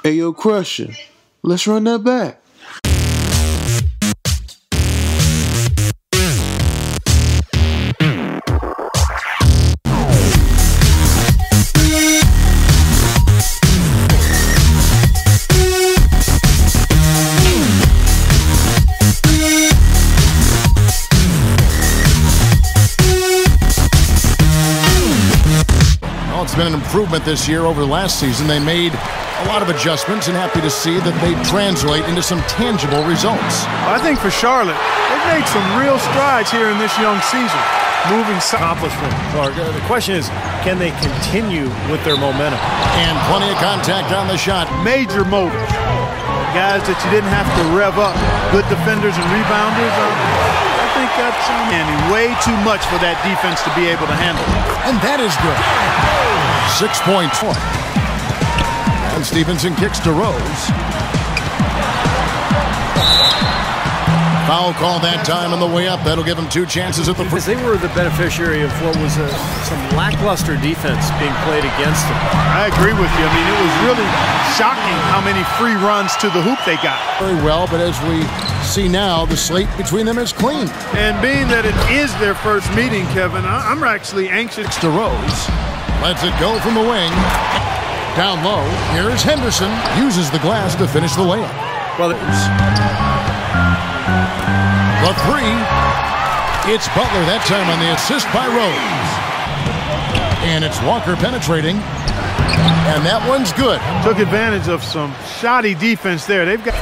Hey, yo, Crusher, let's run that back. It's been an improvement this year over last season. They made a lot of adjustments, and happy to see that they translate into some tangible results. I think for Charlotte, they've made some real strides here in this young season. Moving accomplishment, Clark. The question is, can they continue with their momentum? And plenty of contact on the shot. Major motor. Guys that you didn't have to rev up. Good defenders and rebounders. I think that's way too much for that defense to be able to handle. And that is good. 6 points. And Stevenson kicks to Rose. Foul call that time on the way up. That'll give him 2 chances at the free. They were the beneficiary of what was some lackluster defense being played against them. I agree with you. I mean, it was really shocking how many free runs to the hoop they got. Very well, but as we see now, the slate between them is clean. And being that it is their first meeting, Kevin, I'm actually anxious. To Rose. Lets it go from the wing. Down low. Here's Henderson. Uses the glass to finish the layup. Well, the 3. It's Butler that time on the assist by Rose. And it's Walker penetrating. And that one's good. Took advantage of some shoddy defense there. They've got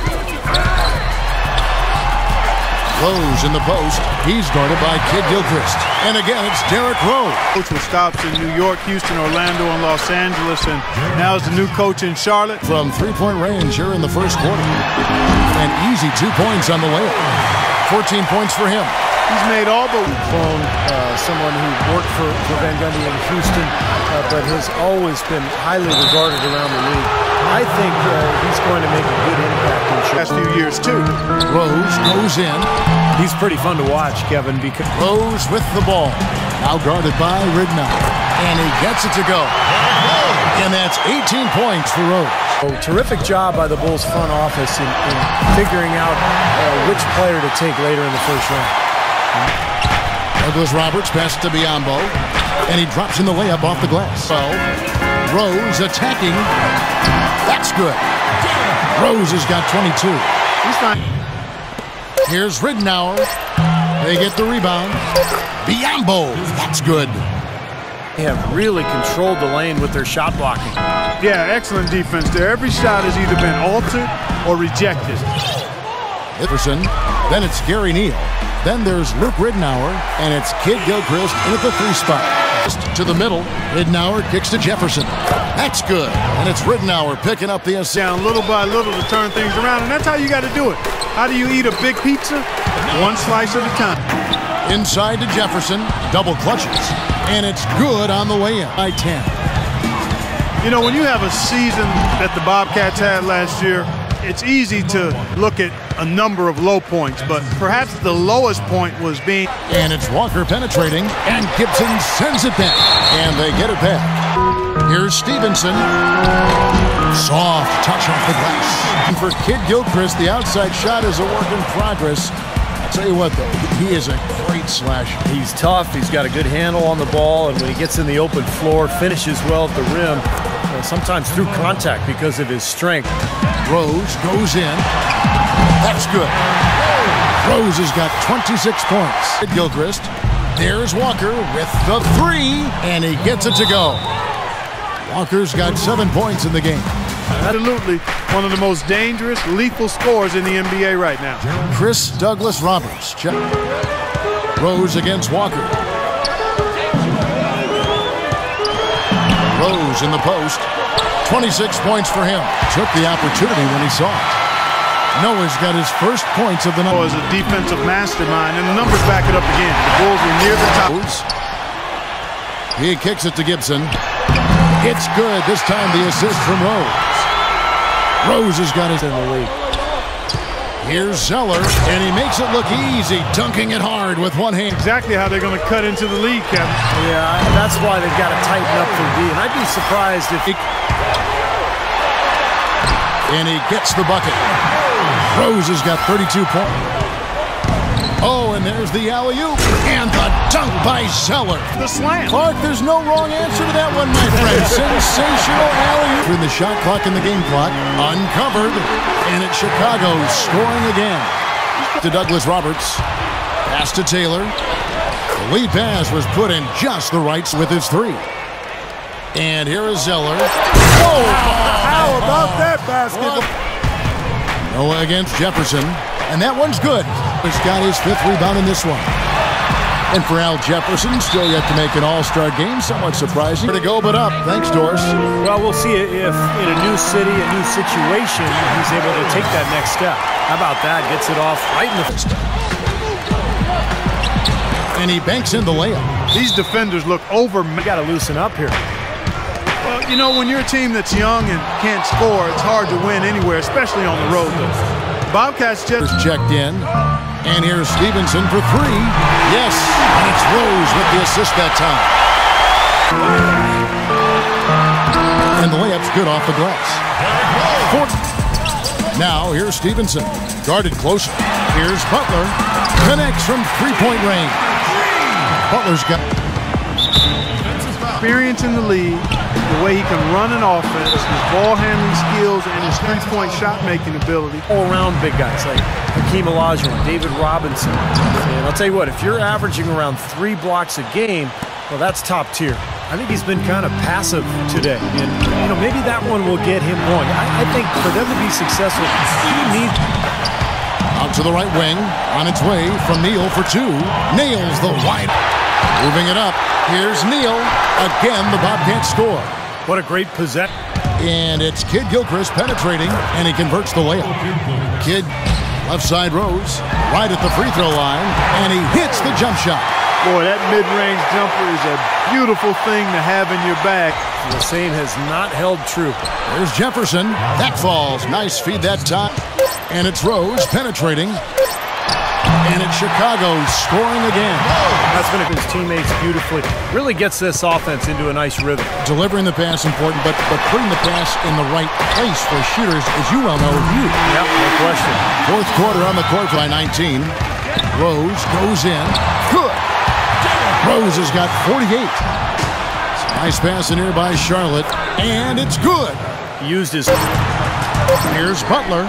Rose in the post. He's guarded by Kid Gilchrist. And again, it's Derrick Rose. Coach with stops in New York, Houston, Orlando, and Los Angeles, and now is the new coach in Charlotte. From 3-point range here in the first quarter. And easy 2 points on the layup. 14 points for him. He's made all but someone who worked for Van Gundy in Houston, but has always been highly regarded around the league. I think he's going to make a good impact in the last few years, too. Rose goes in. He's pretty fun to watch, Kevin, because Rose with the ball. Now guarded by Ridnow. And he gets it to go. And that's 18 points for Rose. Terrific job by the Bulls front office in figuring out which player to take later in the first round. Douglas Roberts passes to Biyombo, and he drops in the layup off the glass. So, Rose attacking. That's good. Rose has got 22. He's fine. Here's Ridnow. They get the rebound. Biyombo. That's good. They have really controlled the lane with their shot blocking. Yeah, excellent defense there. Every shot has either been altered or rejected. Jefferson. Then it's Gary Neal. Then there's Luke Ridnour, and it's Kid Gilchrist in at the 3 spot. To the middle, Ridnour kicks to Jefferson. That's good. And it's Ridnour picking up the assist. Down little by little to turn things around, and that's how you got to do it. How do you eat a big pizza? One slice at a time. Inside to Jefferson, double clutches. And it's good on the way in by 10. You know, when you have a season that the Bobcats had last year, it's easy to look at a number of low points, but perhaps the lowest point was being... And it's Walker penetrating, and Gibson sends it back. And they get it back. Here's Stevenson. Soft touch off the glass. And for Kid Gilchrist, the outside shot is a work in progress. I'll tell you what, though, he is a great slasher. He's tough. He's got a good handle on the ball, and when he gets in the open floor, finishes well at the rim, sometimes through contact because of his strength. Rose goes in. That's good. Rose has got 26 points. Gilchrist. There's Walker with the 3, and he gets it to go. Walker's got 7 points in the game. Absolutely one of the most dangerous, lethal scorers in the NBA right now. Chris Douglas Roberts. Rose against Walker. Rose in the post. 26 points for him. Took the opportunity when he saw it. Noah's got his first points of the night. Noah is a defensive mastermind, and the numbers back it up again. The Bulls were near the top. He kicks it to Gibson. It's good. This time the assist from Rose. Rose has got it in the league. Here's Zeller, and he makes it look easy, dunking it hard with one hand. Exactly how they're going to cut into the lead, Kevin. Yeah, that's why they've got to tighten up for D. And I'd be surprised if he... And he gets the bucket. Rose has got 32 points. Oh, and there's the alley-oop. And the dunk by Zeller. The slam. Clark, there's no wrong answer to that one, my friend. Sensational alley-oop. Between the shot clock and the game clock. Uncovered. And it's Chicago scoring again. To Douglas Roberts. Pass to Taylor. The lead pass was put in just the right with his three. And here is Zeller. Oh, how about that basketball? Noah against Jefferson. And that one's good. He's got his 5th rebound in this one. And for Al Jefferson, still yet to make an all-star game. Somewhat surprising. To go, but up. Thanks, Doris. Well, we'll see if in a new city, a new situation, he's able to take that next step. How about that? Gets it off right in the fist. And he banks in the layup. These defenders look over. You got to loosen up here. Well, you know, when you're a team that's young and can't score, it's hard to win anywhere, especially on the road. Bobcats just checked in. And here's Stevenson for 3. Yes, and it's Rose with the assist that time. And the layup's good off the glass. Now here's Stevenson, guarded closer. Here's Butler, connects from 3-point range. Butler's got experience in the league, the way he can run an offense, his ball handling skills, and his 3-point shot making ability. All-around big guys like Hakeem Olajuwon, David Robinson. And I'll tell you what, if you're averaging around 3 blocks a game, well, that's top tier. I think he's been kind of passive today, and you know, maybe that one will get him going. I think for them to be successful, he needs. Out to the right wing, on its way from Neal for 2. Nails the wide. Moving it up. Here's Neal. Again, the Bobcats score. What a great possession. And it's Kid Gilchrist penetrating, and he converts the layup. Kid, left side Rose, right at the free throw line, and he hits the jump shot. Boy, that mid-range jumper is a beautiful thing to have in your bag. The same has not held true. There's Jefferson. That falls. Nice feed that time. And it's Rose penetrating. And it's Chicago scoring again. That's been his teammates beautifully. Really gets this offense into a nice rhythm. Delivering the pass important, but putting the pass in the right place for shooters, as you well know, huge. Yep, no question. 4th quarter on the court by 19. Rose goes in. Good. Rose has got 48. Nice pass in here by Charlotte. And it's good. He used his... Here's Butler.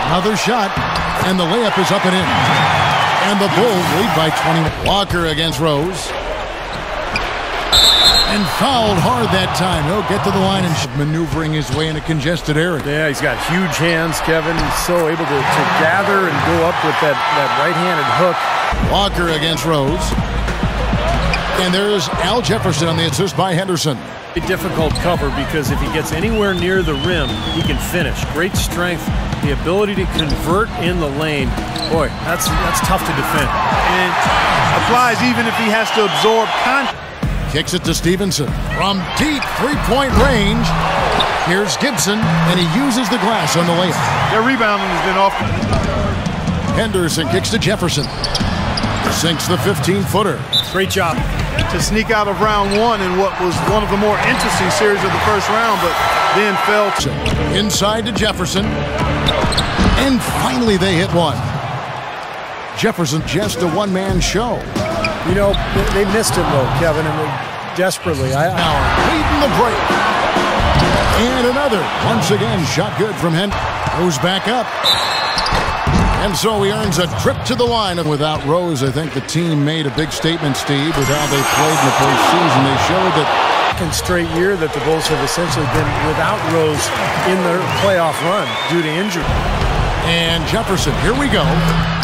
Another shot, and the layup is up and in. And the Bulls lead by 20. Walker against Rose. And fouled hard that time. He'll get to the line and maneuvering his way in a congested area. Yeah, he's got huge hands, Kevin. He's so able to gather and go up with that right-handed hook. Walker against Rose. And there's Al Jefferson on the assist by Henderson. A difficult cover because if he gets anywhere near the rim, he can finish. Great strength, the ability to convert in the lane. Boy, that's tough to defend. And applies even if he has to absorb contact. Kicks it to Stevenson from deep 3-point range. Here's Gibson, and he uses the glass on the layup. Their rebounding has been off. Henderson kicks to Jefferson. Sinks the 15-footer. Great job. To sneak out of round 1 in what was one of the more interesting series of the first round, but then fell to... Inside to Jefferson. And finally they hit one. Jefferson just a one-man show. You know, they missed him though, Kevin, and they desperately. Now leading the break. And another. Once again, shot good from Hen. Goes back up. And so he earns a trip to the line. Without Rose, I think the team made a big statement, Steve, with how they played in the postseason. They showed that second straight year that the Bulls have essentially been without Rose in their playoff run due to injury. And Jefferson, here we go.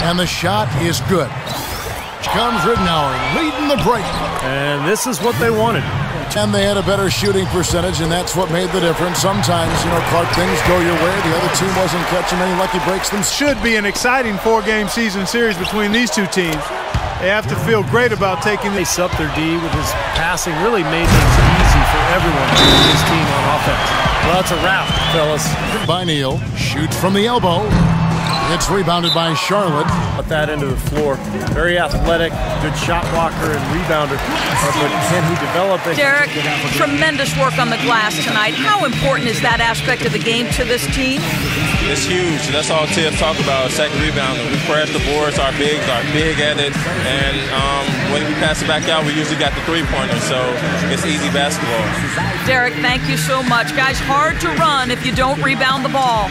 And the shot is good. Comes Ridenour leading the break. And this is what they wanted. And they had a better shooting percentage, and that's what made the difference. Sometimes, you know, Clark, things go your way. The other team wasn't catching any lucky breaks. Should be an exciting 4-game season series between these two teams. They have to feel great about taking this up their D with his passing. Really made things easy for everyone on this team on offense. Well, that's a wrap, fellas. By Neal, shoots from the elbow. It's rebounded by Charlotte. Put that into the floor. Very athletic, good shot blocker and rebounder. But can he develop it? Derek, tremendous work on the glass tonight. How important is that aspect of the game to this team? It's huge. That's all Tiff talk about, second rebounding. We crash the boards, our bigs are big at it, and when we pass it back out, we usually got the three-pointer, so it's easy basketball. Derek, thank you so much. Guys, hard to run if you don't rebound the ball.